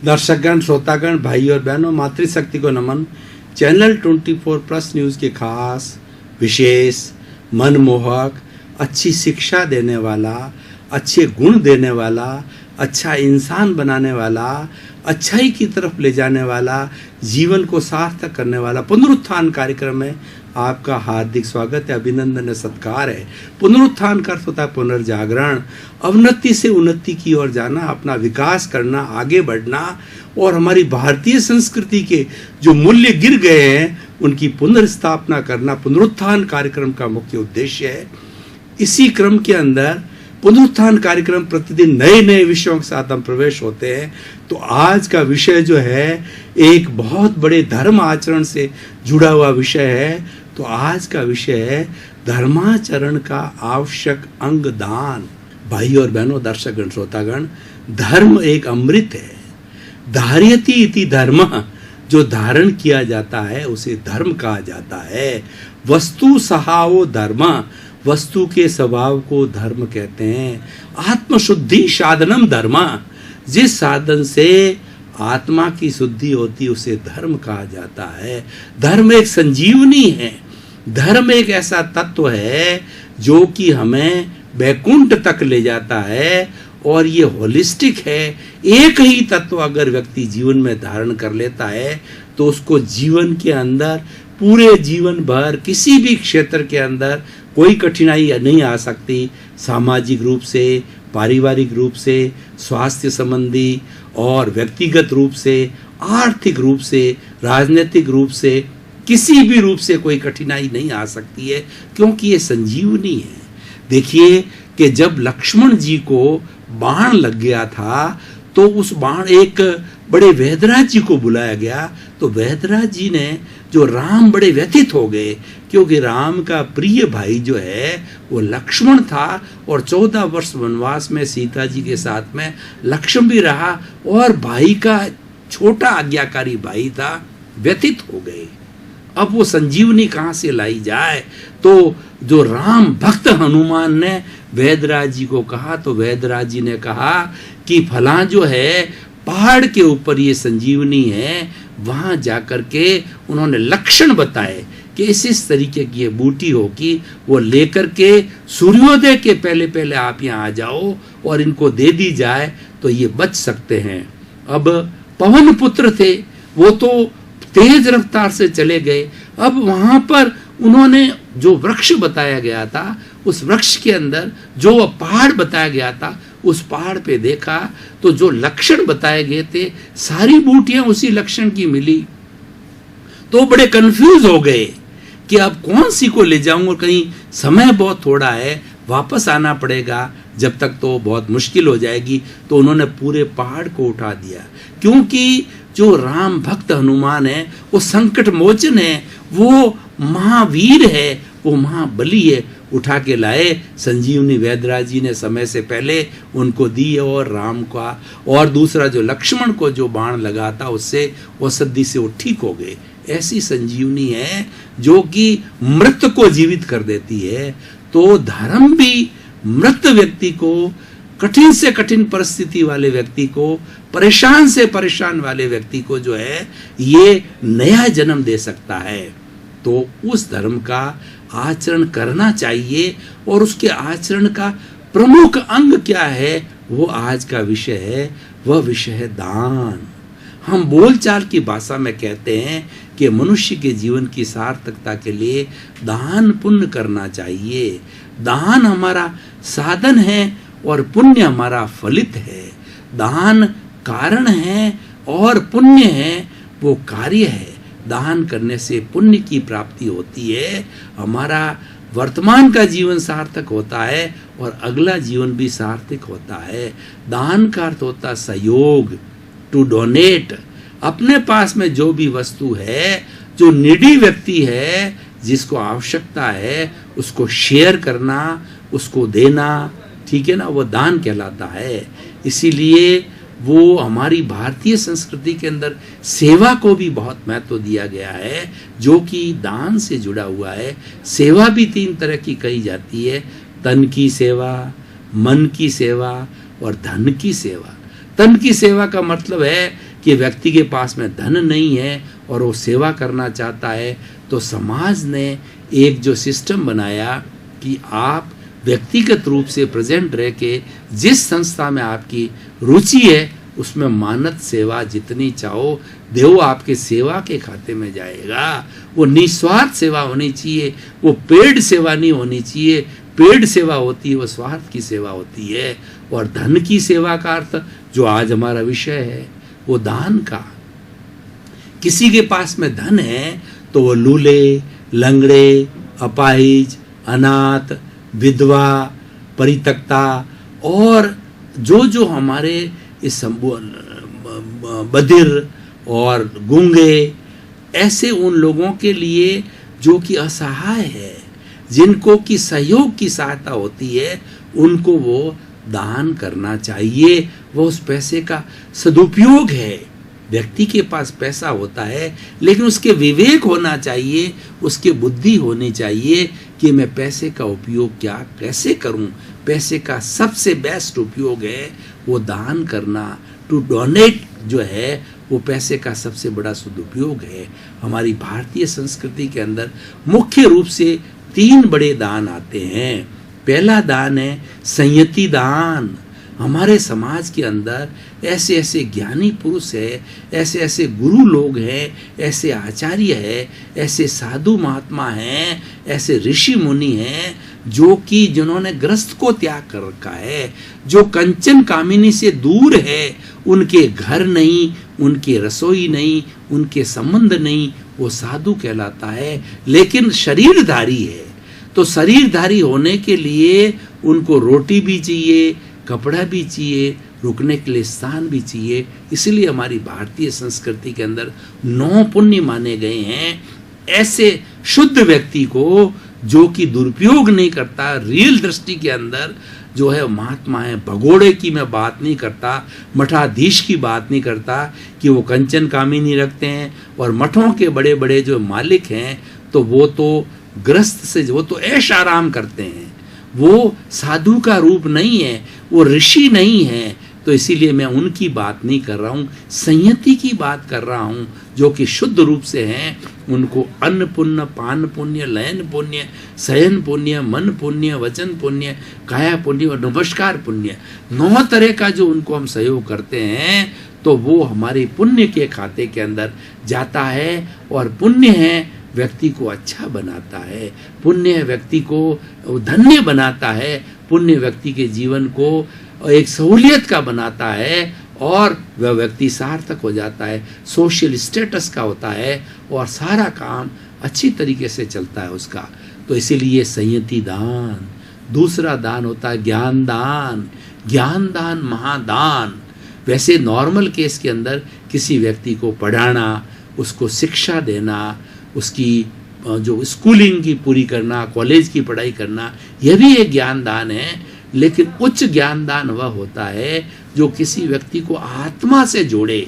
दर्शकगण, श्रोतागण, भाई और बहनों, मातृशक्ति को नमन। चैनल 24+ न्यूज़ के खास, विशेष, मनमोहक, अच्छी शिक्षा देने वाला, अच्छे गुण देने वाला, अच्छा इंसान बनाने वाला, अच्छाई की तरफ ले जाने वाला, जीवन को सार्थक करने वाला पुनरुत्थान कार्यक्रम में आपका हार्दिक स्वागत है, अभिनंदन है, सत्कार है। पुनरुत्थान का अर्थ होता है पुनर्जागरण, अवनति से उन्नति की ओर जाना, अपना विकास करना, आगे बढ़ना और हमारी भारतीय संस्कृति के जो मूल्य गिर गए हैं उनकी पुनर्स्थापना करना पुनरुत्थान कार्यक्रम का मुख्य उद्देश्य है। इसी क्रम के अंदर पुनरुत्थान कार्यक्रम प्रतिदिन नए नए विषयों के साथ हम प्रवेश होते हैं। तो आज का विषय जो है एक बहुत बड़े धर्म आचरण से जुड़ा हुआ विषय है। तो आज का विषय है धर्माचरण का आवश्यक अंग दान। भाई और बहनों, दर्शकगण, श्रोतागण, धर्म एक अमृत है। धार्यति इति धर्मः, जो धारण किया जाता है उसे धर्म कहा जाता है। वस्तु सहावो धर्म, वस्तु के स्वभाव को धर्म कहते हैं। आत्मशुद्धि साधनम धर्म, जिस साधन से आत्मा की शुद्धि होती उसे धर्म कहा जाता है। धर्म एक संजीवनी है। धर्म एक ऐसा तत्व है जो कि हमें वैकुंठ तक ले जाता है और ये होलिस्टिक है। एक ही तत्व अगर व्यक्ति जीवन में धारण कर लेता है तो उसको जीवन के अंदर पूरे जीवन भर किसी भी क्षेत्र के अंदर कोई कठिनाई नहीं आ सकती। सामाजिक रूप से, पारिवारिक रूप से, स्वास्थ्य संबंधी और व्यक्तिगत रूप से, आर्थिक रूप से, राजनीतिक रूप से, किसी भी रूप से कोई कठिनाई नहीं आ सकती है, क्योंकि ये संजीवनी है। देखिए कि जब लक्ष्मण जी को बाण लग गया था तो उस बाण एक बड़े वेदराज जी को बुलाया गया। तो वेदराज जी ने, जो राम बड़े व्यथित हो गए, क्योंकि राम का प्रिय भाई जो है वो लक्ष्मण था और 14 वर्ष वनवास में सीता जी के साथ में लक्ष्मण भी रहा और भाई का छोटा आज्ञाकारी भाई था, व्यथित हो गए। अब वो संजीवनी कहाँ से लाई जाए? तो जो राम भक्त हनुमान ने वेदराज जी को कहा, तो वेदराज जी ने कहा कि फला जो है पहाड़ के ऊपर ये संजीवनी है, वहां जाकर के उन्होंने लक्षण बताए कि इस तरीके की ये बूटी होगी, वो लेकर के सूर्योदय के पहले पहले आप यहाँ आ जाओ और इनको दे दी जाए तो ये बच सकते हैं। अब पवन पुत्र थे, वो तो तेज रफ्तार से चले गए। अब वहां पर उन्होंने जो वृक्ष बताया गया था, उस वृक्ष के अंदर जो पहाड़ बताया गया था, उस पहाड़ पे देखा तो जो लक्षण बताए गए थे सारी बूटियां उसी लक्षण की मिली। तो बड़े कंफ्यूज हो गए कि अब कौन सी को ले जाऊं, और कहीं समय बहुत थोड़ा है, वापस आना पड़ेगा, जब तक तो बहुत मुश्किल हो जाएगी। तो उन्होंने पूरे पहाड़ को उठा दिया, क्योंकि जो राम भक्त हनुमान है वो संकट मोचन है, वो महावीर है, वो महाबली है। उठा के लाए, संजीवनी वेदराज जी ने समय से पहले उनको दी और राम का और दूसरा जो लक्ष्मण को जो बाण लगा था उससे औषधि से वो ठीक हो गए। ऐसी संजीवनी है जो कि मृत को जीवित कर देती है। तो धर्म भी मृत व्यक्ति को, कठिन से कठिन परिस्थिति वाले व्यक्ति को, परेशान से परेशान वाले व्यक्ति को जो है ये नया जन्म दे सकता है। तो उस धर्म का आचरण करना चाहिए और उसके आचरण का प्रमुख अंग क्या है, वो आज का विषय है। वह विषय है दान। हम बोलचाल की भाषा में कहते हैं कि मनुष्य के जीवन की सार्थकता के लिए दान पुण्य करना चाहिए। दान हमारा साधन है और पुण्य हमारा फलित है। दान कारण है और पुण्य है वो कार्य है। दान करने से पुण्य की प्राप्ति होती है, हमारा वर्तमान का जीवन सार्थक होता है और अगला जीवन भी सार्थक होता है। दान का अर्थ होता है सहयोग, टू डोनेट। अपने पास में जो भी वस्तु है, जो नीडी व्यक्ति है, जिसको आवश्यकता है, उसको शेयर करना, उसको देना, ठीक है ना, वो दान कहलाता है। इसीलिए वो हमारी भारतीय संस्कृति के अंदर सेवा को भी बहुत महत्व दिया गया है, जो कि दान से जुड़ा हुआ है। सेवा भी 3 तरह की कही जाती है, तन की सेवा, मन की सेवा और धन की सेवा। तन की सेवा का मतलब है कि व्यक्ति के पास में धन नहीं है और वो सेवा करना चाहता है, तो समाज ने एक जो सिस्टम बनाया कि आप व्यक्तिगत रूप से प्रेजेंट रह के जिस संस्था में आपकी रुचि है उसमें मानद सेवा जितनी चाहो देव आपके सेवा के खाते में जाएगा। वो निस्वार्थ सेवा होनी चाहिए, वो पेड सेवा नहीं होनी चाहिए। पेड सेवा होती है वो स्वार्थ की सेवा होती है। और धन की सेवा का अर्थ जो आज हमारा विषय है वो दान का। किसी के पास में धन है तो वो लूले, लंगड़े, अपाहिज, अनाथ, विधवा, परित्यक्ता और जो हमारे इस बधिर और गूंगे, ऐसे उन लोगों के लिए जो कि असहाय है, जिनको की सहयोग की सहायता होती है, उनको वो दान करना चाहिए। वो उस पैसे का सदुपयोग है। व्यक्ति के पास पैसा होता है लेकिन उसके विवेक होना चाहिए, उसके बुद्धि होनी चाहिए कि मैं पैसे का उपयोग क्या कैसे करूं। पैसे का सबसे बेस्ट उपयोग है वो दान करना। टू डोनेट जो है वो पैसे का सबसे बड़ा सदुपयोग है। हमारी भारतीय संस्कृति के अंदर मुख्य रूप से 3 बड़े दान आते हैं। पहला दान है संयति दान। हमारे समाज के अंदर ऐसे ऐसे ज्ञानी पुरुष है, ऐसे ऐसे गुरु लोग हैं, ऐसे आचार्य है, ऐसे साधु महात्मा हैं, ऐसे ऋषि मुनि हैं जो कि जिन्होंने ग्रस्त को त्याग कर रखा है, जो कंचन कामिनी से दूर है। उनके घर नहीं, उनके रसोई नहीं, उनके संबंध नहीं, वो साधु कहलाता है। लेकिन शरीरधारी है, तो शरीरधारी होने के लिए उनको रोटी भी चाहिए, कपड़ा भी चाहिए, रुकने के लिए स्थान भी चाहिए। इसलिए हमारी भारतीय संस्कृति के अंदर 9 पुण्य माने गए हैं। ऐसे शुद्ध व्यक्ति को जो कि दुरुपयोग नहीं करता, रियल दृष्टि के अंदर जो है महात्मा है। भगोड़े की मैं बात नहीं करता, मठाधीश की बात नहीं करता कि वो कंचन कामिनी रखते हैं। और मठों के बड़े बड़े जो मालिक हैं तो वो तो ग्रस्त से वो तो ऐश आराम करते हैं, वो साधु का रूप नहीं है, वो ऋषि नहीं है। तो इसीलिए मैं उनकी बात नहीं कर रहा हूँ, संयति की बात कर रहा हूँ। जो कि शुद्ध रूप से हैं, उनको अन्न पुण्य, पान पुण्य, लयन पुण्य, शयन पुण्य, मन पुण्य, वचन पुण्य, काया पुण्य और नमस्कार पुण्य, 9 तरह का जो उनको हम सहयोग करते हैं तो वो हमारे पुण्य के खाते के अंदर जाता है। और पुण्य है व्यक्ति को अच्छा बनाता है, पुण्य व्यक्ति को धन्य बनाता है, पुण्य व्यक्ति के जीवन को एक सहूलियत का बनाता है और वह व्यक्ति सार्थक हो जाता है, सोशल स्टेटस का होता है और सारा काम अच्छी तरीके से चलता है उसका। तो इसीलिए संयति दान। दूसरा दान होता है ज्ञान दान। ज्ञान दान महादान। वैसे नॉर्मल केस के अंदर किसी व्यक्ति को पढ़ाना, उसको शिक्षा देना, उसकी जो स्कूलिंग की पूरी करना, कॉलेज की पढ़ाई करना, यह भी एक ज्ञान दान है। लेकिन उच्च ज्ञान दान वह होता है जो किसी व्यक्ति को आत्मा से जोड़े,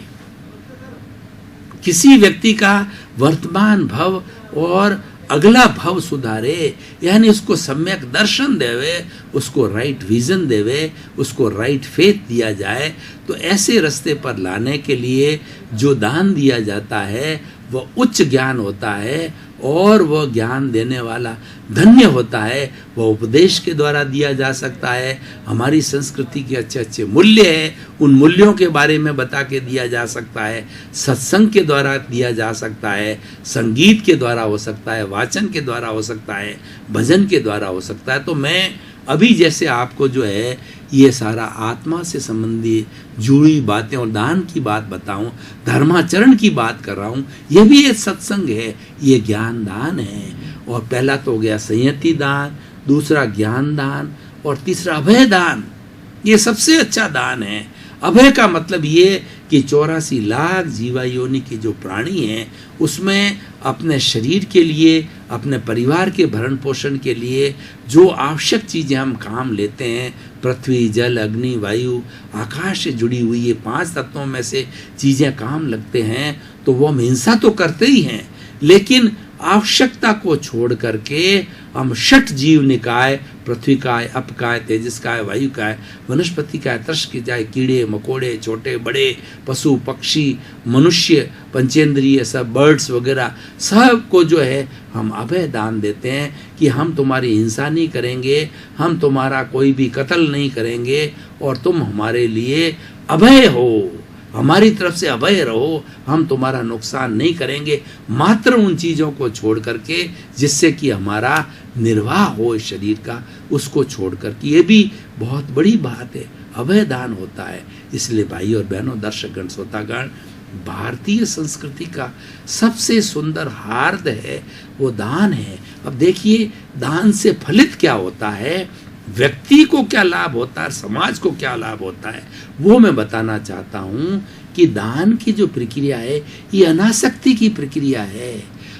किसी व्यक्ति का वर्तमान भव और अगला भव सुधारे, यानी उसको सम्यक दर्शन देवे, उसको राइट विजन देवे, उसको राइट फेथ दिया जाए। तो ऐसे रास्ते पर लाने के लिए जो दान दिया जाता है वह उच्च ज्ञान होता है और वह ज्ञान देने वाला धन्य होता है। वह उपदेश के द्वारा दिया जा सकता है। हमारी संस्कृति के अच्छे अच्छे मूल्य हैं, उन मूल्यों के बारे में बता के दिया जा सकता है। सत्संग के द्वारा दिया जा सकता है, संगीत के द्वारा हो सकता है, वाचन के द्वारा हो सकता है, भजन के द्वारा हो सकता है। तो मैं अभी जैसे आपको जो है ये सारा आत्मा से संबंधी जुड़ी बातें और दान की बात बताऊं, धर्माचरण की बात कर रहा हूं, यह भी एक सत्संग है, ये ज्ञान दान है। और पहला तो हो गया संयति दान, दूसरा ज्ञान दान और तीसरा अभय दान। ये सबसे अच्छा दान है। अभय का मतलब ये कि 84 लाख जीवा योनि के जो प्राणी हैं उसमें अपने शरीर के लिए, अपने परिवार के भरण पोषण के लिए जो आवश्यक चीज़ें हम काम लेते हैं, पृथ्वी, जल, अग्नि, वायु, आकाश से जुड़ी हुई ये 5 तत्वों में से चीज़ें काम लगते हैं, तो वो हम हिंसा तो करते ही हैं, लेकिन आवश्यकता को छोड़ करके हम षट जीव निकाय, पृथ्वी काय, अप काय, तेजस काय, वायु काय, वनस्पति काय, तृष्क काय, कीड़े मकोड़े, छोटे बड़े, पशु पक्षी, मनुष्य, पंचेंद्रिय, सब बर्ड्स वगैरह सब को जो है हम अभय दान देते हैं कि हम तुम्हारी हिंसा नहीं करेंगे, हम तुम्हारा कोई भी कत्ल नहीं करेंगे और तुम हमारे लिए अभय हो, हमारी तरफ से अभय रहो, हम तुम्हारा नुकसान नहीं करेंगे, मात्र उन चीज़ों को छोड़ करके जिससे कि हमारा निर्वाह हो इस शरीर का, उसको छोड़ करके। ये भी बहुत बड़ी बात है, अभय दान होता है। इसलिए भाई और बहनों, दर्शकगण, श्रोतागण, भारतीय संस्कृति का सबसे सुंदर हार्द है वो दान है। अब देखिए दान से फलित क्या होता है, व्यक्ति को क्या लाभ होता है, समाज को क्या लाभ होता है, वो मैं बताना चाहता हूँ कि दान की जो प्रक्रिया है ये अनासक्ति की प्रक्रिया है।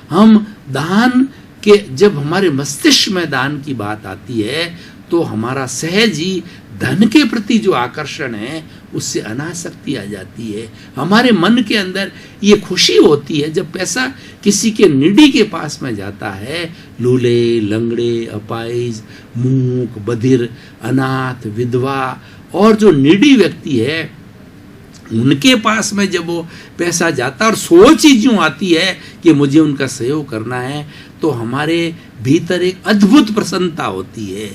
हम दान के, जब हमारे मस्तिष्क में दान की बात आती है तो हमारा सहज ही धन के प्रति जो आकर्षण है उससे अनासक्ति आ जाती है। हमारे मन के अंदर ये खुशी होती है जब पैसा किसी के निडी के पास में जाता है। लूले, लंगड़े, अपाहिज, मूक, बधिर, अनाथ, विधवा और जो निडी व्यक्ति है उनके पास में जब वो पैसा जाता है और सोच ही यूं आती है कि मुझे उनका सहयोग करना है, तो हमारे भीतर एक अद्भुत प्रसन्नता होती है।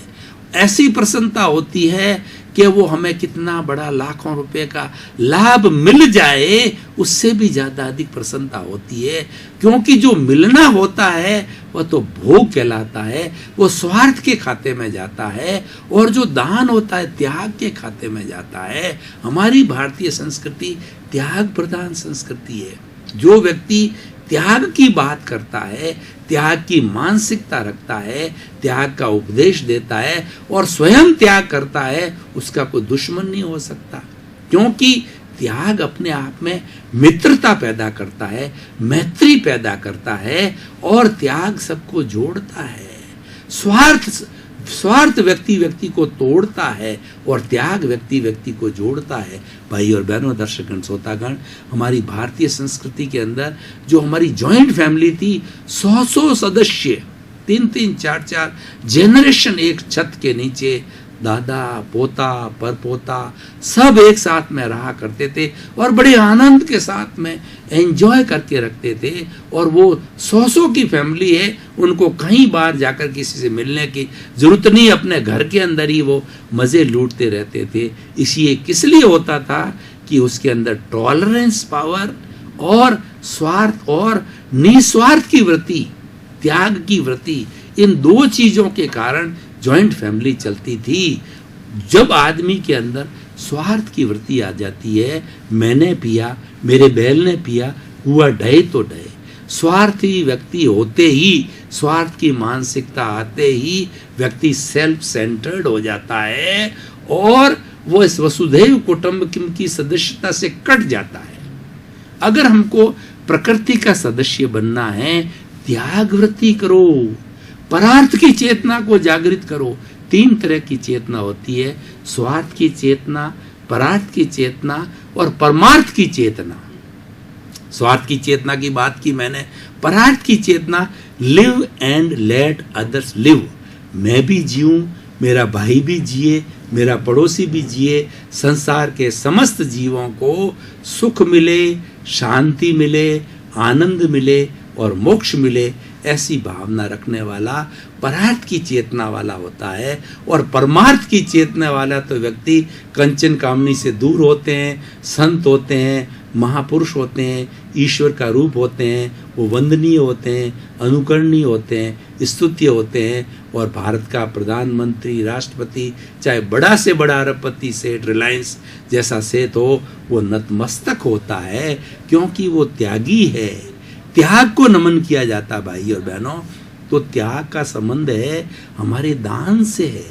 ऐसी प्रसन्नता होती है कि वो हमें कितना बड़ा लाखों रुपए का लाभ मिल जाए उससे भी ज़्यादा अधिक प्रसन्नता होती है, क्योंकि जो मिलना होता है वह तो भोग कहलाता है, वो स्वार्थ के खाते में जाता है, और जो दान होता है त्याग के खाते में जाता है। हमारी भारतीय संस्कृति त्याग प्रधान संस्कृति है। जो व्यक्ति त्याग की बात करता है, त्याग की मानसिकता रखता है, त्याग का उपदेश देता है और स्वयं त्याग करता है, उसका कोई दुश्मन नहीं हो सकता, क्योंकि त्याग अपने आप में मित्रता पैदा करता है, मैत्री पैदा करता है और त्याग सबको जोड़ता है। स्वार्थ व्यक्ति व्यक्ति को तोड़ता है और त्याग व्यक्ति व्यक्ति को जोड़ता है। भाई और बहनों, दर्शकगण, श्रोतागण, हमारी भारतीय संस्कृति के अंदर जो हमारी जॉइंट फैमिली थी, 100 सदस्य, 3-3, 4-4 जनरेशन एक छत के नीचे, दादा, पोता, परपोता सब एक साथ में रहा करते थे और बड़े आनंद के साथ में एंजॉय करके रखते थे। और वो 100 की फैमिली है, उनको कहीं बाहर जाकर किसी से मिलने की जरूरत नहीं, अपने घर के अंदर ही वो मज़े लूटते रहते थे। इसी किस लिए होता था कि उसके अंदर टॉलरेंस पावर और स्वार्थ और निस्वार्थ की वृत्ति, त्याग की वृत्ति, इन दो चीज़ों के कारण जॉइंट फैमिली चलती थी। जब आदमी के अंदर स्वार्थ की वृत्ति आ जाती है, मैंने पिया, मेरे बैल ने पिया, हुआ ढहे तो ढहे, स्वार्थी व्यक्ति होते ही, स्वार्थ की मानसिकता आते ही व्यक्ति सेल्फ सेंटर्ड हो जाता है और वो इस वसुधैव कुटुंबकम की सदस्यता से कट जाता है। अगर हमको प्रकृति का सदस्य बनना है, त्याग वृत्ति करो, परार्थ की चेतना को जागृत करो। 3 तरह की चेतना होती है, स्वार्थ की चेतना, परार्थ की चेतना और परमार्थ की चेतना। स्वार्थ की चेतना की बात की मैंने, परार्थ की चेतना, live and let others live, मैं भी जीऊं, मेरा भाई भी जिए, मेरा पड़ोसी भी जिए, संसार के समस्त जीवों को सुख मिले, शांति मिले, आनंद मिले और मोक्ष मिले, ऐसी भावना रखने वाला परार्थ की चेतना वाला होता है। और परमार्थ की चेतना वाला तो व्यक्ति कंचन कामनी से दूर होते हैं, संत होते हैं, महापुरुष होते हैं, ईश्वर का रूप होते हैं, वो वंदनीय होते हैं, अनुकरणीय होते हैं, स्तुत्य होते हैं। और भारत का प्रधानमंत्री, राष्ट्रपति, चाहे बड़ा से बड़ा अरबपति सेठ, रिलायंस जैसा सेठ हो, वो नतमस्तक होता है, क्योंकि वो त्यागी है। त्याग को नमन किया जाता है भाई और बहनों। तो त्याग का संबंध है हमारे दान से है।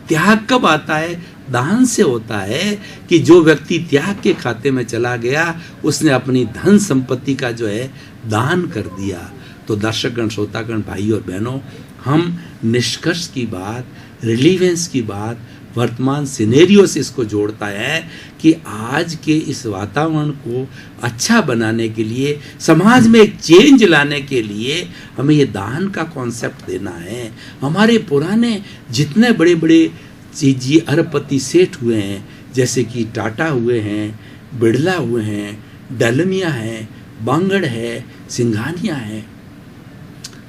त्याग कब आता है? दान से होता है कि जो व्यक्ति त्याग के खाते में चला गया, उसने अपनी धन संपत्ति का जो है दान कर दिया। तो दर्शकगण, श्रोतागण, भाई और बहनों, हम निष्कर्ष की बात, रिलीवेंस की बात, वर्तमान सिनेरियो से इसको जोड़ता है कि आज के इस वातावरण को अच्छा बनाने के लिए, समाज में एक चेंज लाने के लिए हमें ये दान का कॉन्सेप्ट देना है। हमारे पुराने जितने बड़े बड़े चीज़ अरबपति सेठ हुए हैं, जैसे कि टाटा हुए हैं, बिड़ला हुए हैं, डालमिया है, बांगड़ है, सिंघानिया है,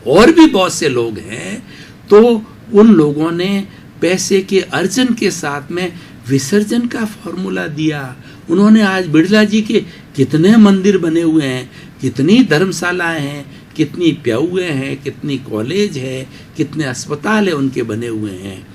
और भी बहुत से लोग हैं, तो उन लोगों ने पैसे के अर्जन के साथ में विसर्जन का फॉर्मूला दिया। उन्होंने आज बिड़ला जी के कितने मंदिर बने हुए हैं, कितनी धर्मशालाएं हैं, कितनी प्याउए हैं, कितनी कॉलेज है, कितने अस्पताल है उनके बने हुए हैं।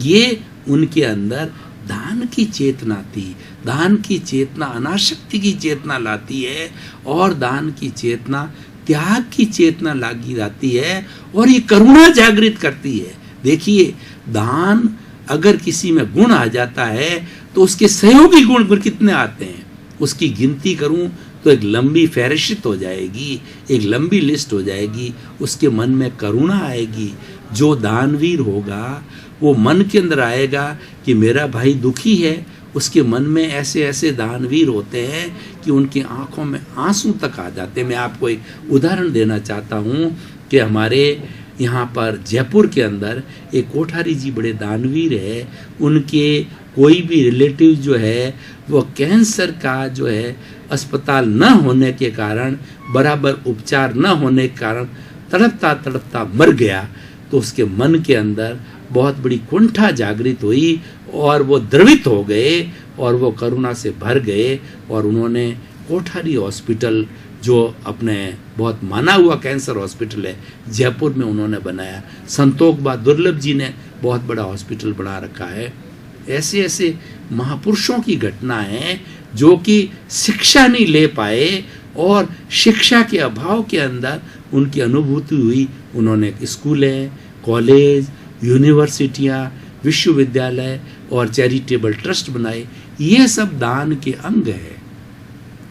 ये उनके अंदर दान की चेतना थी। दान की चेतना अनाशक्ति की चेतना लाती है, और दान की चेतना त्याग की चेतना लागी जाती है, और ये करुणा जागृत करती है। देखिए, दान अगर किसी में गुण आ जाता है तो उसके सहयोगी गुण कितने आते हैं, उसकी गिनती करूं तो एक लंबी फहरिस्त हो जाएगी, एक लंबी लिस्ट हो जाएगी। उसके मन में करुणा आएगी। जो दानवीर होगा वो मन के अंदर आएगा कि मेरा भाई दुखी है, उसके मन में ऐसे ऐसे दानवीर होते हैं कि उनकी आंखों में आंसू तक आ जाते हैं। मैं आपको एक उदाहरण देना चाहता हूँ कि हमारे यहाँ पर जयपुर के अंदर एक कोठारी जी बड़े दानवीर है। उनके कोई भी रिलेटिव जो है वो कैंसर का जो है अस्पताल न होने के कारण, बराबर उपचार न होने के कारण तड़पता तड़पता मर गया। तो उसके मन के अंदर बहुत बड़ी कुंठा जागृत हुई, और वो द्रवित हो गए, और वो करुणा से भर गए, और उन्होंने कोठारी हॉस्पिटल, जो अपने बहुत माना हुआ कैंसर हॉस्पिटल है जयपुर में, उन्होंने बनाया। संतोष बा दुर्लभ जी ने बहुत बड़ा हॉस्पिटल बना रखा है। ऐसे ऐसे महापुरुषों की घटना है जो कि शिक्षा नहीं ले पाए, और शिक्षा के अभाव के अंदर उनकी अनुभूति हुई। उन्होंने स्कूलें, कॉलेज, यूनिवर्सिटियाँ, विश्वविद्यालय और चैरिटेबल ट्रस्ट बनाए। ये सब दान के अंग है।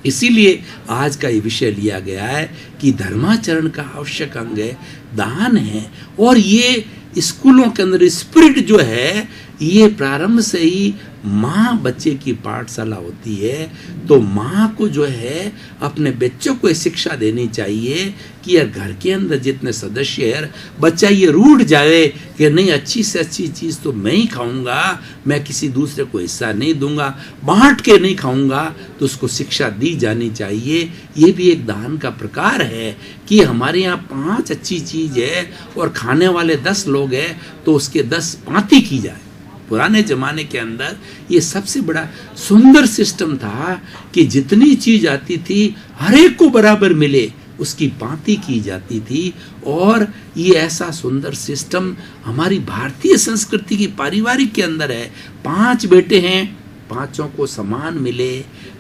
इसीलिए आज का ये विषय लिया गया है कि धर्माचरण का आवश्यक अंग है, दान है। और ये स्कूलों के अंदर स्पिरिट जो है, ये प्रारंभ से ही माँ बच्चे की पाठशाला होती है। तो माँ को जो है अपने बच्चों को शिक्षा देनी चाहिए कि यार घर के अंदर जितने सदस्य है, बच्चा ये रूठ जाए कि नहीं, अच्छी से अच्छी चीज़ तो मैं ही खाऊंगा, मैं किसी दूसरे को हिस्सा नहीं दूंगा, बांट के नहीं खाऊंगा, तो उसको शिक्षा दी जानी चाहिए। ये भी एक दान का प्रकार है कि हमारे यहाँ 5 अच्छी चीज़ है और खाने वाले 10 लोग हैं, तो उसके 10 पाँति की जाए। पुराने ज़माने के अंदर ये सबसे बड़ा सुंदर सिस्टम था कि जितनी चीज़ आती थी हर एक को बराबर मिले, उसकी पाँति की जाती थी। और ये ऐसा सुंदर सिस्टम हमारी भारतीय संस्कृति की पारिवारिक के अंदर है। 5 बेटे हैं, 5 को समान मिले।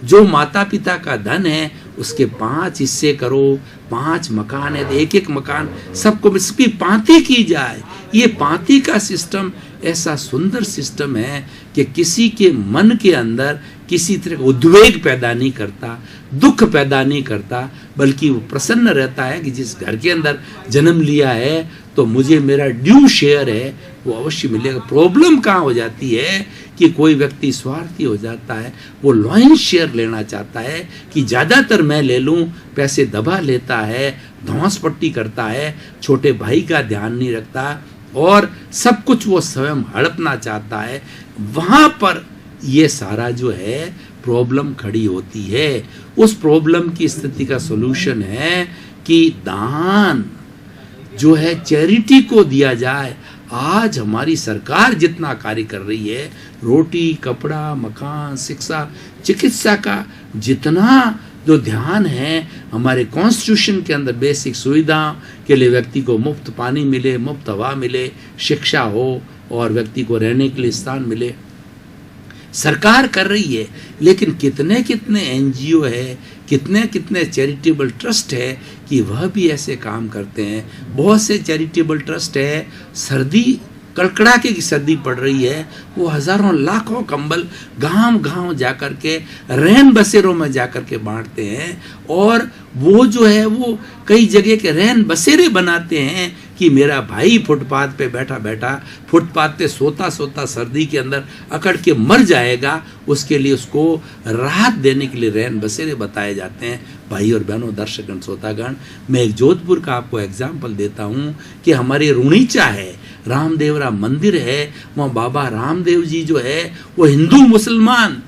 जो माता पिता का धन है उसके 5 हिस्से करो। 5 मकान है, एक एक मकान सबको इसकी पाँति की जाए। ये पाँति का सिस्टम ऐसा सुंदर सिस्टम है कि किसी के मन के अंदर किसी तरह का उद्वेग पैदा नहीं करता, दुख पैदा नहीं करता, बल्कि वो प्रसन्न रहता है कि जिस घर के अंदर जन्म लिया है तो मुझे मेरा ड्यू शेयर है वो अवश्य मिलेगा। प्रॉब्लम कहाँ हो जाती है कि कोई व्यक्ति स्वार्थी हो जाता है, वो लॉइन शेयर लेना चाहता है कि ज़्यादातर मैं ले लूँ, पैसे दबा लेता है, धौंस पट्टी करता है, छोटे भाई का ध्यान नहीं रखता, और सब कुछ वो स्वयं हड़पना चाहता है। वहाँ पर ये सारा जो है प्रॉब्लम खड़ी होती है। उस प्रॉब्लम की स्थिति का सॉल्यूशन है कि दान जो है चैरिटी को दिया जाए। आज हमारी सरकार जितना कार्य कर रही है, रोटी, कपड़ा, मकान, शिक्षा, चिकित्सा का जितना जो ध्यान है, हमारे कॉन्स्टिट्यूशन के अंदर बेसिक सुविधा के लिए व्यक्ति को मुफ्त पानी मिले, मुफ्त हवा मिले, शिक्षा हो और व्यक्ति को रहने के लिए स्थान मिले, सरकार कर रही है। लेकिन कितने कितने एनजीओ है, कितने कितने चैरिटेबल ट्रस्ट है कि वह भी ऐसे काम करते हैं। बहुत से चैरिटेबल ट्रस्ट है, सर्दी कड़कड़ाके की सर्दी पड़ रही है, वो हजारों लाखों कंबल गांव-गांव जाकर के रैन बसेरों में जाकर के बांटते हैं। और वो जो है वो कई जगह के रैन बसेरे बनाते हैं कि कि मेरा भाई फुटपाथ पे बैठा बैठा, फुटपाथ पे सोता सोता सर्दी के अंदर अकड़ के मर जाएगा, उसके लिए उसको राहत देने के लिए रैन बसेरे बताए जाते हैं। भाई और बहनों, दर्शकगण, श्रोतागण, मैं एक जोधपुर का आपको एग्जाम्पल देता हूँ कि हमारे रुणीचा है, रामदेवरा मंदिर है, वहाँ बाबा रामदेव जी जो है वो हिंदू मुसलमान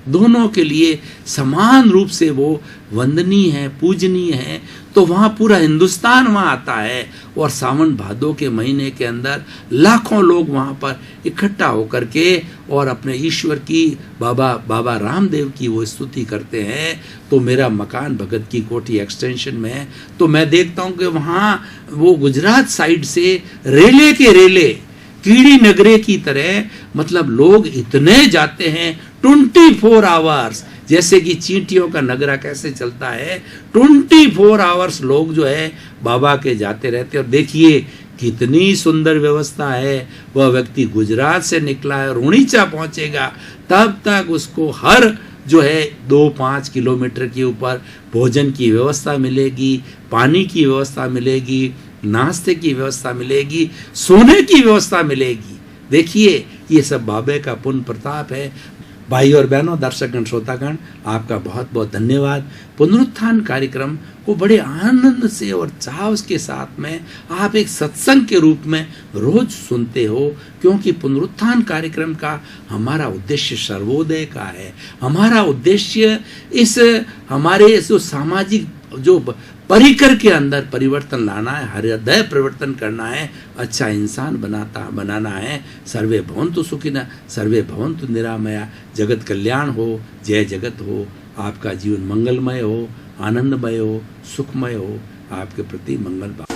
दोनों के लिए समान रूप से वो वंदनीय है, पूजनीय है। तो वहाँ पूरा हिंदुस्तान वहाँ आता है और सावन भादों के महीने के अंदर लाखों लोग वहाँ पर इकट्ठा होकर के और अपने ईश्वर की, बाबा रामदेव की वो स्तुति करते हैं। तो मेरा मकान भगत की कोठी एक्सटेंशन में है, तो मैं देखता हूँ कि वहाँ वो गुजरात साइड से रेले के रेले कीड़ी नगरे की तरह, मतलब लोग इतने जाते हैं 24 आवर्स, जैसे कि चींटियों का नगरा कैसे चलता है, 24 आवर्स लोग जो है बाबा के जाते रहते हैं। और देखिए कितनी सुंदर व्यवस्था है। वह व्यक्ति गुजरात से निकला है, रुणीचा पहुंचेगा, तब तक उसको हर जो है 2-5 किलोमीटर के ऊपर भोजन की व्यवस्था मिलेगी, पानी की व्यवस्था मिलेगी, नाश्ते की व्यवस्था मिलेगी, सोने की व्यवस्था मिलेगी। देखिए ये सब बाबे का पुण्य प्रताप है। भाई और बहनों, दर्शकगण, श्रोतागण, आपका बहुत बहुत धन्यवाद। पुनरुत्थान कार्यक्रम को बड़े आनंद से और चाव के साथ में आप एक सत्संग के रूप में रोज सुनते हो, क्योंकि पुनरुत्थान कार्यक्रम का हमारा उद्देश्य सर्वोदय का है। हमारा उद्देश्य इस हमारे जो सामाजिक जो परिकर के अंदर परिवर्तन लाना है, हृदय परिवर्तन करना है, अच्छा इंसान बनाना है। सर्वे भवन्तु सुखिनः, सर्वे भवन्तु निरामया, जगत कल्याण हो, जय जगत हो, आपका जीवन मंगलमय हो, आनंदमय हो, सुखमय हो, आपके प्रति मंगल भाव।